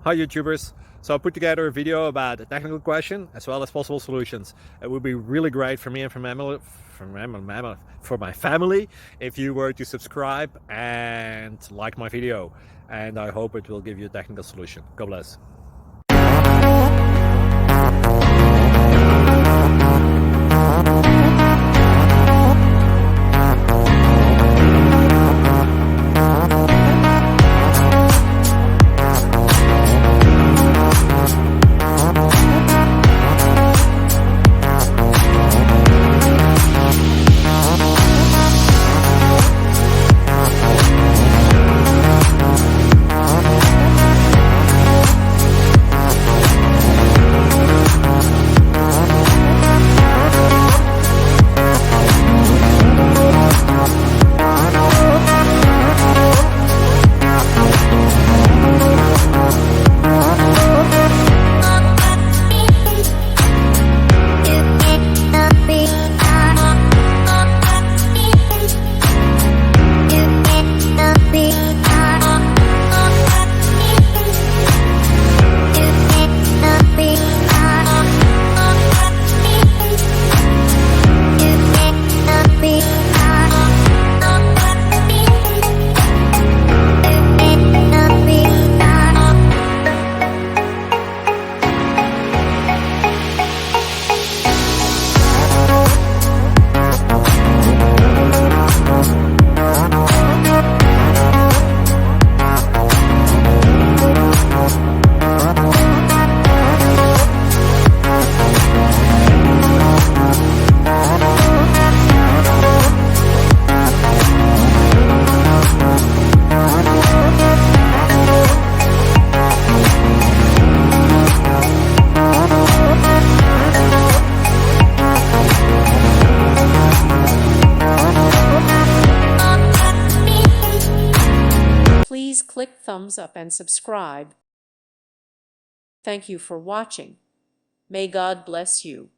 Hi YouTubers! So I put together a video about a technical question as well as possible solutions. It would be really great for me and for my family if you were to subscribe and like my video, and I hope it will give you a technical solution. God bless. Please click thumbs up and subscribe. Thank you for watching. May God bless you.